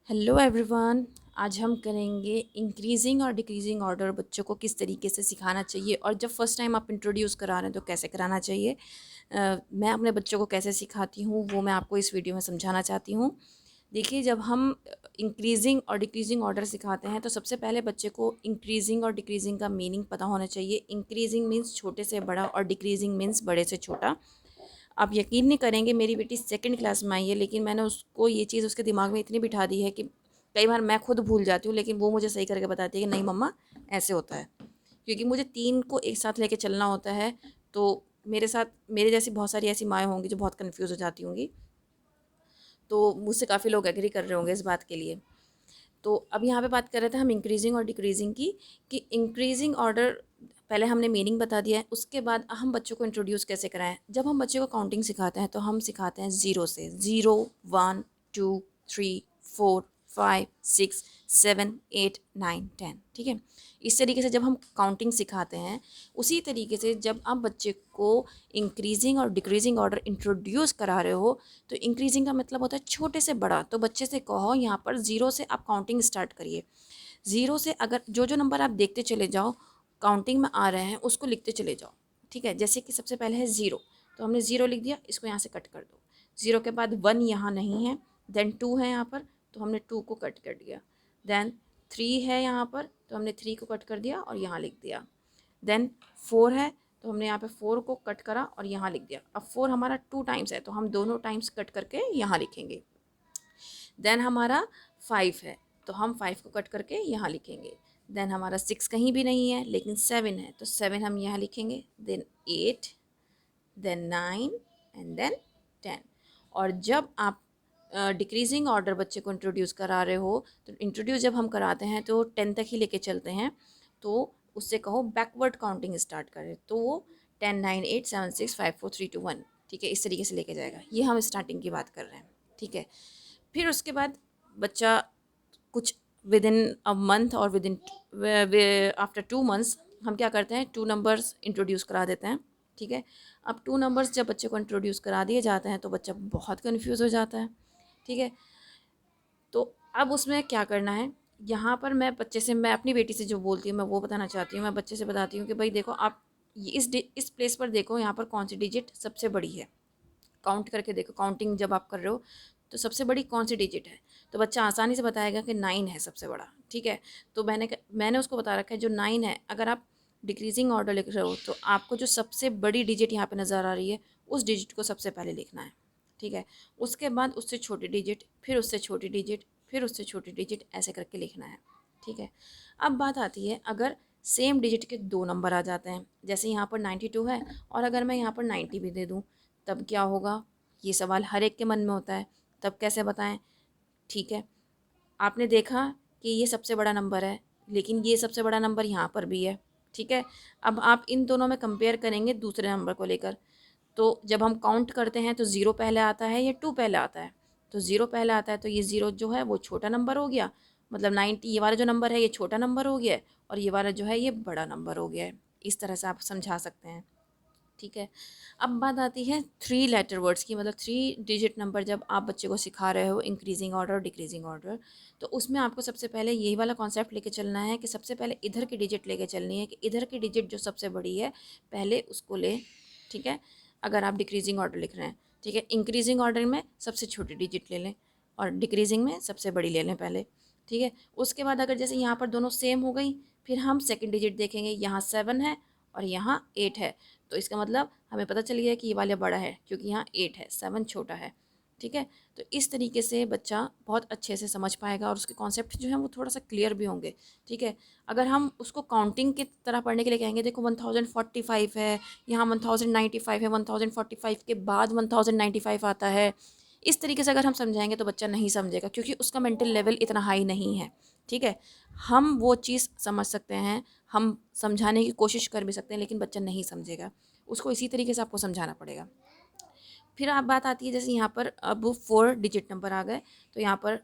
Hello everyone. आज हम करेंगे इंक्रीजिंग और डिक्रीजिंग ऑर्डर बच्चों को किस तरीके से सिखाना चाहिए और जब फर्स्ट टाइम आप इंट्रोड्यूस करा रहे हैं तो कैसे कराना चाहिए। मैं अपने बच्चों को कैसे सिखाती हूँ वो मैं आपको इस वीडियो में समझाना चाहती हूँ। देखिए, जब हम इंक्रीजिंग और डिक्रीजिंग ऑर्डर सिखाते हैं तो सबसे पहले बच्चे को इंक्रीजिंग और डिक्रीजिंग का मीनिंग पता होना चाहिए। इंक्रीजिंग मीन्स छोटे से बड़ा और डिक्रीजिंग मीन्स बड़े से छोटा। आप यकीन नहीं करेंगे, मेरी बेटी सेकंड क्लास में आई है लेकिन मैंने उसको ये चीज़ उसके दिमाग में इतनी बिठा दी है कि कई बार मैं खुद भूल जाती हूँ लेकिन वो मुझे सही करके बताती है कि नहीं मम्मा ऐसे होता है। क्योंकि मुझे 3 को एक साथ लेके चलना होता है। तो मेरे साथ मेरे जैसी बहुत सारी ऐसी माएँ होंगी जो बहुत कन्फ्यूज़ हो जाती होंगी। तो मुझसे काफ़ी लोग एग्री कर रहे होंगे इस बात के लिए। तो अब यहाँ पे बात कर रहे थे हम इंक्रीजिंग और डिक्रीजिंग की, कि इंक्रीजिंग ऑर्डर पहले हमने मीनिंग बता दिया है। उसके बाद हम बच्चों को इंट्रोड्यूस कैसे कराएं। जब हम बच्चे को काउंटिंग सिखाते हैं तो हम सिखाते हैं ज़ीरो से। ज़ीरो, 1 2 3 4 5 6 7 8 9 10, ठीक है। इस तरीके से जब हम काउंटिंग सिखाते हैं, उसी तरीके से जब आप बच्चे को इंक्रीजिंग और डिक्रीजिंग ऑर्डर इंट्रोड्यूस करा रहे हो तो इंक्रीजिंग का मतलब होता है छोटे से बड़ा। तो बच्चे से कहो यहाँ पर ज़ीरो से आप काउंटिंग स्टार्ट करिए। ज़ीरो से अगर जो जो नंबर आप देखते चले जाओ काउंटिंग में आ रहे हैं उसको लिखते चले जाओ, ठीक है। जैसे कि सबसे पहले है ज़ीरो, तो हमने ज़ीरो लिख दिया, इसको यहाँ से कट कर दो। ज़ीरो के बाद वन यहाँ नहीं है, देन टू है यहाँ पर तो हमने टू को कट कर दिया। देन थ्री है यहाँ पर तो हमने थ्री को कट कर दिया और यहाँ लिख दिया। देन फोर है तो हमने यहाँ पे फोर को कट करा और यहाँ लिख दिया। अब फोर हमारा टू टाइम्स है तो हम दोनों टाइम्स कट करके यहाँ लिखेंगे। देन हमारा फाइव है तो हम फाइव को कट करके यहाँ लिखेंगे। देन हमारा सिक्स कहीं भी नहीं है लेकिन सेवन है तो सेवन हम यहाँ लिखेंगे। Then eight, then nine and then 10। और जब आप डिक्रीजिंग ऑर्डर बच्चे को इंट्रोड्यूस करा रहे हो तो इंट्रोड्यूस जब हम कराते हैं तो 10 तक ही लेके चलते हैं। तो उससे कहो बैकवर्ड काउंटिंग स्टार्ट करें तो वो 10 9 8 7 6 5 4 3 2 1, ठीक है, इस तरीके से लेके जाएगा। ये हम स्टार्टिंग की बात कर रहे हैं, ठीक है। फिर उसके बाद बच्चा कुछ विद इन अ मंथ और विद इन आफ्टर 2 मंथ्स हम क्या करते हैं, टू नंबर्स इंट्रोड्यूस करा देते हैं, ठीक है। अब टू नंबर्स जब बच्चे को इंट्रोड्यूस करा दिए जाते हैं तो बच्चा बहुत कन्फ्यूज़ हो जाता है, ठीक है। तो अब उसमें क्या करना है, यहाँ पर मैं अपनी बेटी से जो बोलती हूँ मैं वो बताना चाहती हूँ। मैं बच्चे से बताती हूँ कि भाई देखो आप इस प्लेस पर देखो, यहाँ पर कौन सी डिजिट सबसे बड़ी है, काउंट करके देखो। काउंटिंग जब आप कर रहे हो तो सबसे बड़ी कौन सी डिजिट है, तो बच्चा आसानी से बताएगा कि नाइन है सबसे बड़ा, ठीक है। तो मैंने उसको बता रखा है जो नाइन है, अगर आप डिक्रीजिंग ऑर्डर लिख रहे हो तो आपको जो सबसे बड़ी डिजिट यहाँ पे नज़र आ रही है उस डिजिट को सबसे पहले लिखना है, ठीक है। उसके बाद उससे छोटी डिजिट, फिर उससे छोटी डिजिट, फिर उससे छोटी डिजिट, ऐसे करके लिखना है, ठीक है। अब बात आती है अगर सेम डिजिट के दो नंबर आ जाते हैं, जैसे यहाँ पर 92 है और अगर मैं यहाँ पर 90 भी दे दूँ तब क्या होगा, ये सवाल हर एक के मन में होता है। तब कैसे बताएं, ठीक है। आपने देखा कि ये सबसे बड़ा नंबर है लेकिन ये सबसे बड़ा नंबर यहाँ पर भी है, ठीक है। अब आप इन दोनों में कंपेयर करेंगे दूसरे नंबर को लेकर। तो जब हम काउंट करते हैं तो ज़ीरो पहले आता है या टू पहले आता है, तो ज़ीरो पहले आता है तो ये ज़ीरो जो है वो छोटा नंबर हो गया, मतलब 90 ये वाला जो नंबर है ये छोटा नंबर हो गया है और ये वाला जो है ये बड़ा नंबर हो गया है। इस तरह से आप समझा सकते हैं, ठीक है। अब बात आती है थ्री लेटर वर्ड्स की, मतलब थ्री डिजिट नंबर जब आप बच्चे को सिखा रहे हो इंक्रीजिंग ऑर्डर डिक्रीजिंग ऑर्डर, तो उसमें आपको सबसे पहले यही वाला कॉन्सेप्ट लेके चलना है कि सबसे पहले इधर की डिजिट लेके चलनी है कि इधर की डिजिट जो सबसे बड़ी है पहले उसको ले, ठीक है। अगर आप डिक्रीजिंग ऑर्डर लिख रहे हैं, ठीक है, इंक्रीजिंग ऑर्डर में सबसे छोटी डिजिट ले लें और डिक्रीजिंग में सबसे बड़ी ले लें पहले, ठीक है। उसके बाद अगर जैसे यहाँ पर दोनों सेम हो गई, फिर हम सेकंड डिजिट देखेंगे, यहाँ सेवन है और यहाँ एट है, तो इसका मतलब हमें पता चल गया कि ये वाला बड़ा है क्योंकि यहाँ एट है, सेवन छोटा है, ठीक है। तो इस तरीके से बच्चा बहुत अच्छे से समझ पाएगा और उसके कॉन्सेप्ट जो हैं वो थोड़ा सा क्लियर भी होंगे, ठीक है। अगर हम उसको काउंटिंग की तरह पढ़ने के लिए कहेंगे, देखो 1045 है, यहाँ 1095 है, 1045 के बाद 1095 आता है, इस तरीके से अगर हम समझाएंगे तो बच्चा नहीं समझेगा क्योंकि उसका मेंटल लेवल इतना हाई नहीं है, ठीक है। हम वो चीज़ समझ सकते हैं, हम समझाने की कोशिश कर भी सकते हैं लेकिन बच्चा नहीं समझेगा, उसको इसी तरीके से आपको समझाना पड़ेगा। फिर आप बात आती है जैसे यहाँ पर अब फोर डिजिट नंबर आ गए, तो यहाँ पर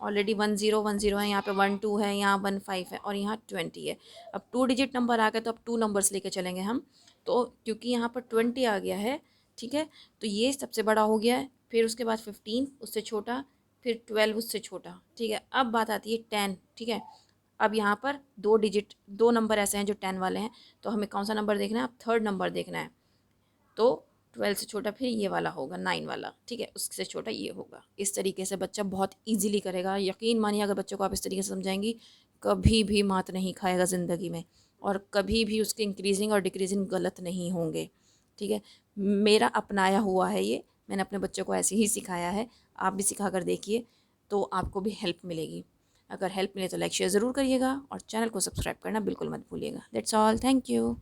ऑलरेडी 1010 है, यहाँ पे 12 है, यहाँ 15 है और यहाँ 20 है। अब टू डिजिट नंबर आ गए तो अब टू नंबर्स लेके चलेंगे हम, तो क्योंकि यहाँ पर 20 आ गया है, ठीक है, तो ये सबसे बड़ा हो गया है। फिर उसके बाद 15 उससे छोटा, फिर 12 उससे छोटा, ठीक है। अब बात आती है 10, ठीक है। अब यहाँ पर 2 डिजिट, 2 नंबर ऐसे हैं जो 10 वाले हैं, तो हमें कौन सा नंबर देखना है, अब थर्ड नंबर देखना है। तो 12 से छोटा फिर ये वाला होगा 9 वाला, ठीक है, उससे छोटा ये होगा। इस तरीके से बच्चा बहुत ईजिली करेगा। यकीन मानिए अगर बच्चों को आप इस तरीके से समझाएंगी, कभी भी मात नहीं खाएगा ज़िंदगी में, और कभी भी उसके इंक्रीजिंग और डिक्रीजिंग गलत नहीं होंगे, ठीक है। मेरा अपनाया हुआ है ये, मैंने अपने बच्चों को ऐसे ही सिखाया है। आप भी सिखा कर देखिए तो आपको भी हेल्प मिलेगी। अगर हेल्प मिले तो लाइक शेयर ज़रूर करिएगा और चैनल को सब्सक्राइब करना बिल्कुल मत भूलिएगा। That's all, thank you.